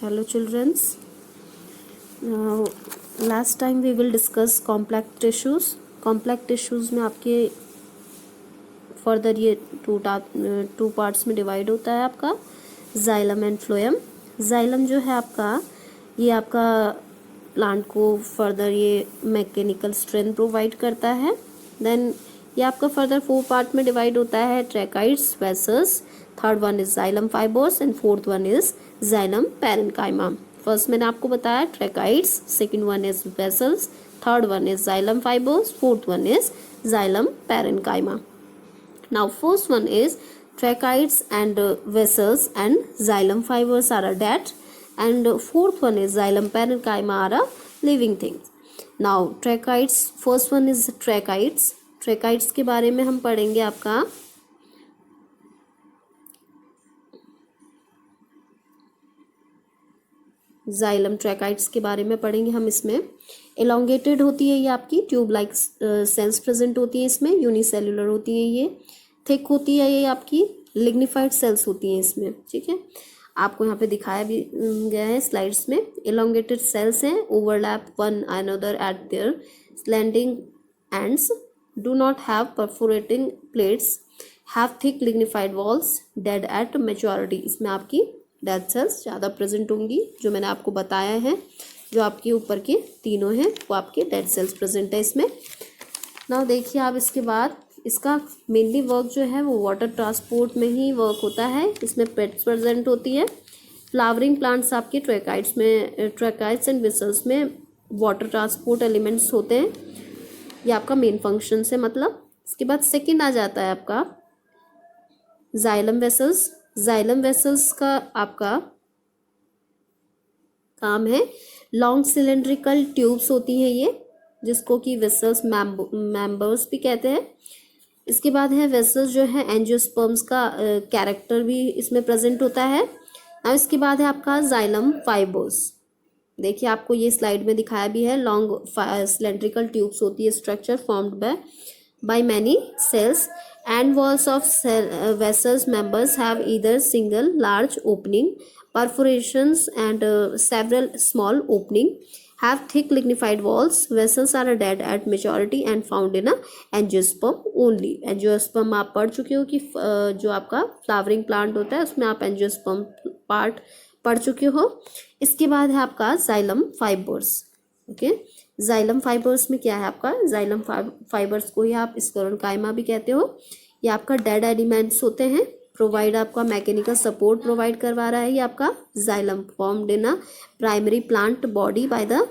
Hello childrens. Last time we will discuss complex tissues. Complex tissues में आपके further ये two parts में divide होता है आपका जाइलम एंड फ्लोएम. जाइलम जो है आपका ये आपका प्लांट को फर्दर ये मैकेनिकल स्ट्रेंथ प्रोवाइड करता है. देन ये आपका फर्दर 4 पार्ट में डिवाइड होता है tracheids, vessels, third one is xylem fibres and fourth one is xylem parenchyma. First मैंने आपको बताया tracheids, second one is vessels, third one is xylem fibres, fourth one is xylem parenchyma. Now first one is tracheids and vessels and xylem fibers are dead, and fourth one is xylem parenchyma are living things. Now tracheids, first one is tracheids. Tracheids के बारे में हम पढ़ेंगे आपका xylem ट्रैकाइड्स के बारे में पढ़ेंगे हम. इसमें एलोंगेटेड होती है ये आपकी ट्यूब लाइक सेल्स प्रेजेंट होती है इसमें, यूनिसेल्युलर होती है ये, थिक होती है ये आपकी, लिग्निफाइड सेल्स होती हैं इसमें. ठीक है, आपको यहाँ पे दिखाया भी गया है स्लाइड्स में. एलोंगेटेड सेल्स हैं, overlap one another eight there slanting ends, do not have perforating plates, have thick lignified walls, dead at maturity. इसमें आपकी डेड सेल्स ज़्यादा प्रेजेंट होंगी, जो मैंने आपको बताया है. जो आपके ऊपर के तीनों हैं वो आपके डेड सेल्स प्रेजेंट है इसमें. नाउ देखिए आप, इसके बाद इसका मेनली वर्क जो है वो वाटर ट्रांसपोर्ट में ही वर्क होता है. इसमें पेट्स प्रेजेंट होती है. फ्लावरिंग प्लांट्स आपके ट्रैकाइड्स में, ट्रैकाइड्स एंड वेसल्स में वाटर ट्रांसपोर्ट एलिमेंट्स होते हैं. ये आपका मेन फंक्शन है मतलब. इसके बाद सेकंड आ जाता है आपका जाइलम वेसल्स. जाइलम वेसल्स का आपका काम है, लॉन्ग सिलेंड्रिकल ट्यूब्स होती हैं ये, जिसको कि वेसल्स मेंबर्स भी कहते हैं. इसके बाद है वेसल्स जो है एंजियोस्पर्म्स का कैरेक्टर भी इसमें प्रेजेंट होता है. अब इसके बाद है आपका जाइलम फाइबर्स. देखिए आपको ये स्लाइड में दिखाया भी है, लॉन्ग सिलेंड्रिकल ट्यूब्स होती है, structure formed by many cells, and walls of vessels members have either single large opening, perforations, and several small opening, have thick lignified walls. Vessels are dead at maturity and found in a angiosperm only. Angiosperm आप पढ़ चुके हो कि जो आपका flowering plant होता है उसमें आप एंजियोस्पर्म पार्ट पढ़ चुके हो. इसके बाद है आपका xylem fibres. Okay, xylem fibres में क्या है आपका, जाइलम फाइबर्स को ही आप स्क्लेरेन्काइमा भी कहते हो. ये आपका डेड एलिमेंट्स होते हैं, प्रोवाइड आपका मैकेनिकल सपोर्ट प्रोवाइड करवा रहा है. ये आपका xylem formed in a primary plant body by the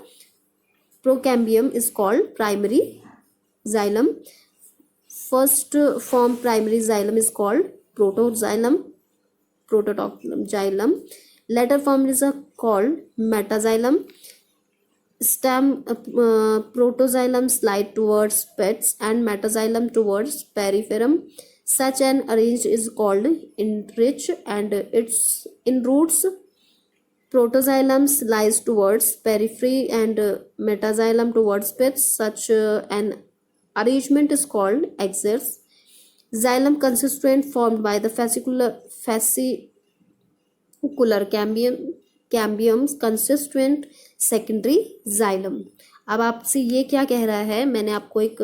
procambium is called primary xylem. First form primary xylem is called protoxylem, protoxylem. Later form is called metaxylem. Stem protoxylem slide towards pets and metaxylem towards peripherum. Such an arranged is called enrich, and its in roots protoxylem lies towards periphery and metaxylem towards pits. Such an arrangement is called axis. Xylem constituent formed by the fascicular cambium constituent secondary xylem. अब आपसे ये क्या कह रहा है, मैंने आपको एक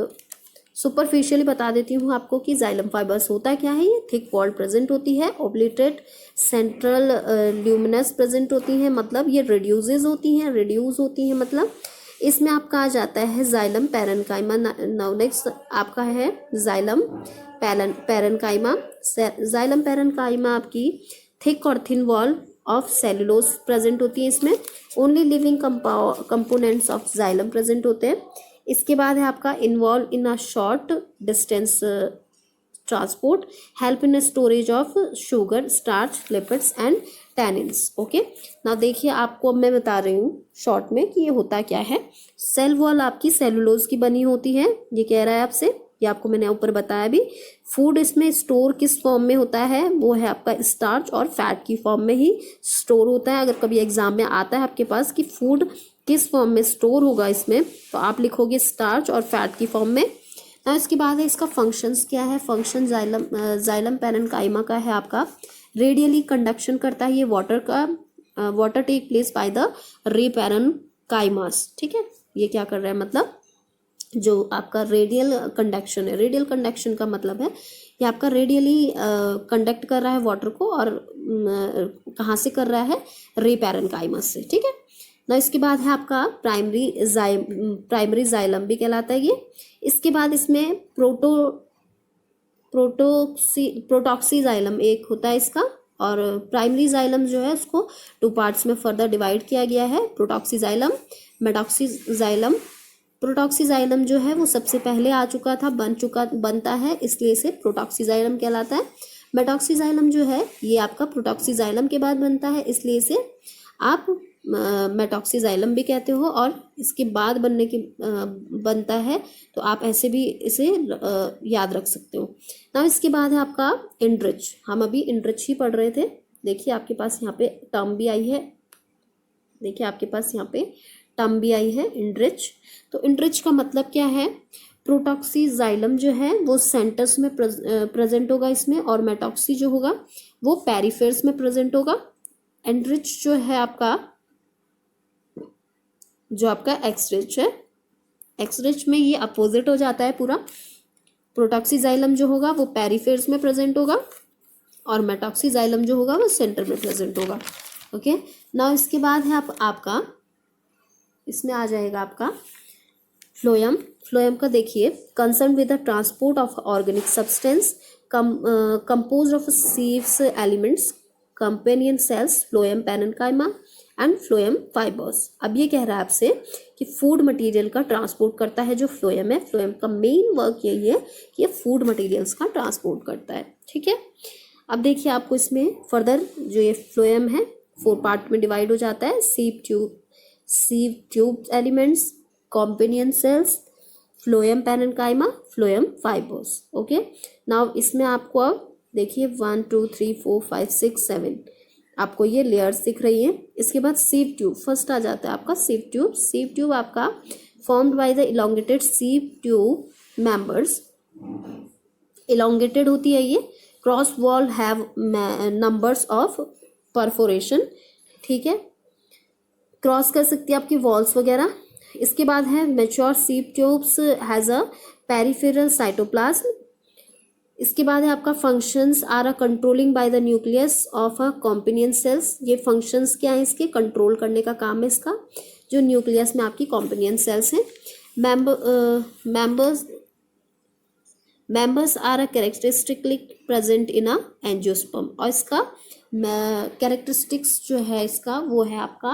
सुपरफिशियली बता देती हूँ आपको कि जाइलम फाइबर्स होता क्या है. ये थिक वॉल प्रेजेंट होती है, ओब्लिटरेट सेंट्रल ल्यूमिनस प्रेजेंट होती हैं, मतलब ये रिड्यूस होती हैं मतलब. इसमें आपका आ जाता है जाइलम पैरेन्काइमा. नाउ नेक्स्ट आपका है जाइलम पैरेन्काइमा. जाइलम पैरेन्काइमा आपकी थिक और thin wall of cellulose present होती है इसमें. Only living components of xylem present होते हैं. इसके बाद है आपका involve in a short distance transport, help in storage of sugar, starch, lipids and tannins. Okay, ना देखिए आपको अब मैं बता रही हूँ शॉर्ट में कि ये होता क्या है. सेल वॉल आपकी सेलुलोज की बनी होती है, ये कह रहा है आपसे, ये आपको मैंने ऊपर बताया भी. फूड इसमें स्टोर किस फॉर्म में होता है, वो है आपका स्टार्च और फैट की फॉर्म में ही स्टोर होता है. अगर कभी एग्जाम में आता है आपके पास कि फूड किस फॉर्म में स्टोर होगा इसमें, तो आप लिखोगे स्टार्च और फैट की फॉर्म में. ना इसके बाद है इसका फंक्शंस क्या है. फंक्शन जाइलम पैरेन्काइमा का है आपका रेडियली कंडक्शन करता है ये वाटर का water take place by the ray parenchymas. ठीक है, ये क्या कर रहा है, मतलब जो आपका रेडियल कंडक्शन है, रेडियल कंडक्शन का मतलब है ये आपका रेडियली कंडक्ट कर रहा है वाटर को, और कहाँ से कर रहा है, रे पैरेनकाइमस से। ठीक है ना, इसके बाद है आपका प्राइमरी जाइलम भी कहलाता है ये। इसके बाद इसमें प्रोटॉक्सी जाइलम एक होता है इसका, और प्राइमरी जाइलम जो है उसको 2 पार्ट्स में फर्दर डिवाइड किया गया है, प्रोटॉक्सी जाइलम, मेटॉक्सी जाइलम। प्रोटॉक्सी जाइलम जो है वो सबसे पहले आ चुका था, बनता है, इसलिए इसे प्रोटॉक्सी जाइलम कहलाता है। मेटॉक्सी जाइलम जो है ये आपका प्रोटॉक्सी जाइलम के बाद बनता है, इसलिए इसे आप मेटॉक्सी जाइलम भी कहते हो, और इसके बाद बनता है तो आप ऐसे भी इसे याद रख सकते हो ना। इसके बाद है आपका एंड्रिच, हम अभी एंड्रिच ही पढ़ रहे थे। देखिए आपके पास यहाँ पे टर्म भी आई है, देखिए आपके पास यहाँ पे टर्म भी आई है एंड्रिच। तो एंड्रिच का मतलब क्या है, प्रोटॉक्सी जाइलम जो है वो सेंटर्स में प्रेजेंट होगा इसमें, और मेटॉक्सी जो होगा वो पेरिफेर्स में प्रेजेंट होगा। एंड्रिच जो है आपका, जो आपका एक्सरिच है, एक्सरिच में ये अपोजिट हो जाता है पूरा। प्रोटॉक्सी जाइलम जो होगा वो पेरिफेर्स में प्रेजेंट होगा, और मेटॉक्सी जाइलम जो होगा वो सेंटर में प्रेजेंट होगा। ओके नाउ इसके बाद है आपका इसमें आ जाएगा आपका फ्लोएम। फ्लोएम का देखिए, concern with the transport of organic substance composed of sieves elements, companion cells, phloem parenchyma and phloem fibres. अब ये कह रहा है आपसे कि फूड मटेरियल का ट्रांसपोर्ट करता है जो फ्लोएम है। फ्लोएम का मेन वर्क यही है कि ये फूड मटेरियल्स का ट्रांसपोर्ट करता है। ठीक है, अब देखिए आपको इसमें फर्दर जो ये फ्लोएम है 4 पार्ट में डिवाइड हो जाता है, sieve tube elements, companion cells, phloem parenchyma, phloem fibres. Okay now इसमें आपको अब देखिए 1 2 3 4 5 6 7 आपको ये लेयर्स दिख रही हैं। इसके बाद सीव ट्यूब फर्स्ट आ जाता है आपका सीव ट्यूब। सीव ट्यूब आपका formed by the elongated sieve tube members, elongated होती है ये, cross wall have numbers of perforation. ठीक है, क्रॉस कर सकती है आपकी वॉल्स वगैरह। इसके बाद है mature sieve tubes has a peripheral cytoplasm. इसके बाद है आपका functions are a controlling by the nucleus of a companion cells. ये फंक्शंस क्या है, इसके कंट्रोल करने का काम है इसका, जो न्यूक्लियस में आपकी कॉम्पिनियन सेल्स हैं। Members are a characteristically present in a angiosperm. और इसका कैरेक्टरिस्टिक्स जो है इसका वो है आपका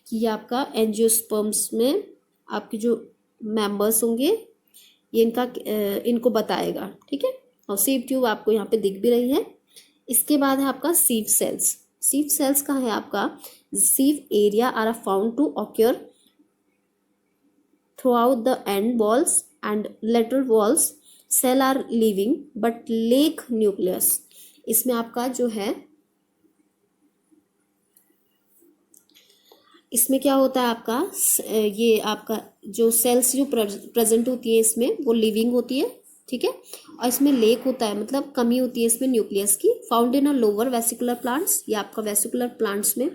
कि ये आपका एंजियोस्पर्म्स में आपके जो मेंबर्स होंगे ये इनको बताएगा। ठीक है, और सीव ट्यूब आपको यहाँ पे दिख भी रही है। इसके बाद है आपका सीव सेल्स। सीव सेल्स का है आपका sieve area are a found to occur throughout the end walls and lateral walls. Cell are living but lack nucleus. इसमें आपका जो है, इसमें क्या होता है आपका, ये आपका जो सेल्स जो प्रेजेंट होती है इसमें वो लिविंग होती है। ठीक है, और इसमें लेक होता है, मतलब कमी होती है इसमें न्यूक्लियस की। Found in a lower vesicular plants, ये आपका वेसिकुलर प्लांट्स में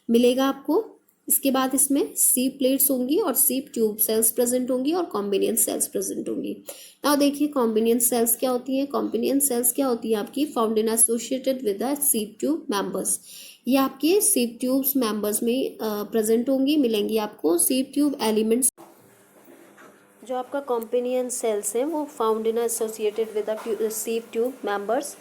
मिलेगा आपको। इसके बाद इसमें सीव प्लेट्स होंगी और सीव ट्यूब सेल्स प्रेजेंट होंगी और कॉम्बिनियन सेल्स प्रेजेंट होंगी। नाउ देखिए कॉम्बिनियन सेल्स क्या होती है। कॉम्बिनियन सेल्स क्या होती है आपकी, found in associated with the sieve tube members. ये आपके सीव ट्यूब्स मेंबर्स में प्रेजेंट होंगी, मिलेंगी आपको। सीव ट्यूब एलिमेंट्स जो आपका कॉम्पिनियन सेल्स हैं वो found in associated with the sieve tube members.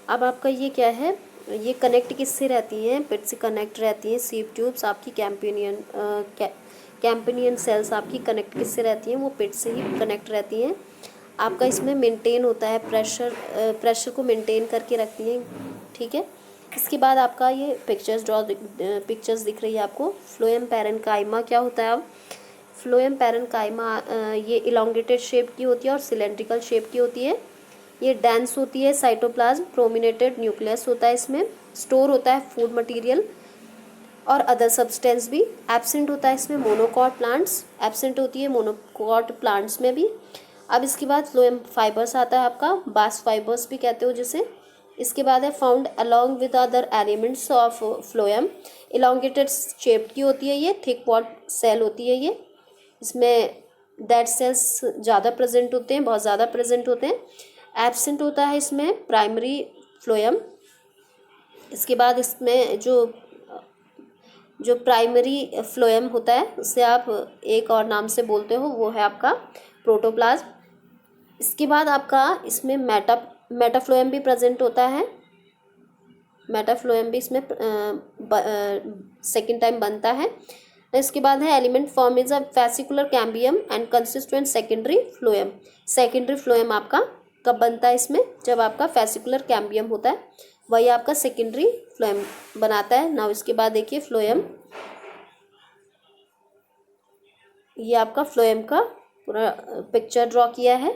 अब आपका ये क्या है, ये कनेक्ट किससे रहती हैं, पिट से कनेक्ट रहती हैं सीव ट्यूब्स आपकी। कैम्पिनियन सेल्स आपकी कनेक्ट किससे रहती हैं, वो पिट से ही कनेक्ट रहती हैं। आपका इसमें मेंटेन होता है प्रेशर को मेंटेन करके रखती हैं। ठीक है, इसके बाद आपका ये पिक्चर्स दिख रही है आपको। फ्लोएम पैरेन्काइमा क्या होता है, अब फ्लोएम पैरेन्काइमा ये इलोंगेटेड शेप की होती है और सिलेंड्रिकल शेप की होती है। ये डेंस होती है, साइटोप्लाज्म, प्रोमिनेटेड न्यूक्लियस होता है इसमें, स्टोर होता है फूड मटेरियल और अदर सब्सटेंस भी। एब्सेंट होता है इसमें मोनोकॉट प्लांट्स, एब्सेंट होती है मोनोकॉट प्लांट्स में भी। अब इसके बाद फ्लोएम फाइबर्स आता है आपका, बास्ट फाइबर्स भी कहते हो जिसे। इसके बाद है found along with other elements of phloem, elongated shape की होती है ये, थिक वॉल सेल होती है ये, इसमें डेड सेल्स ज़्यादा प्रेजेंट होते हैं, बहुत ज़्यादा प्रेजेंट होते हैं। एब्सेंट होता है इसमें प्राइमरी फ्लोएम। इसके बाद इसमें जो प्राइमरी फ्लोएम होता है उसे आप एक और नाम से बोलते हो, वो है आपका प्रोटोप्लाज्म। इसके बाद आपका इसमें मेटाफ्लोएम भी प्रेजेंट होता है, मेटाफ्लोएम भी इसमें सेकेंड टाइम बनता है। इसके बाद है element form is a vesicular cambium and consistent secondary phloem. Secondary phloem आपका कब बनता है इसमें, जब आपका वेसिकुलर कैम्बियम होता है, वही आपका सेकेंडरी फ्लोएम बनाता है। नाउ इसके बाद देखिए फ्लोएम, ये आपका फ्लोएम का पूरा पिक्चर ड्रॉ किया है।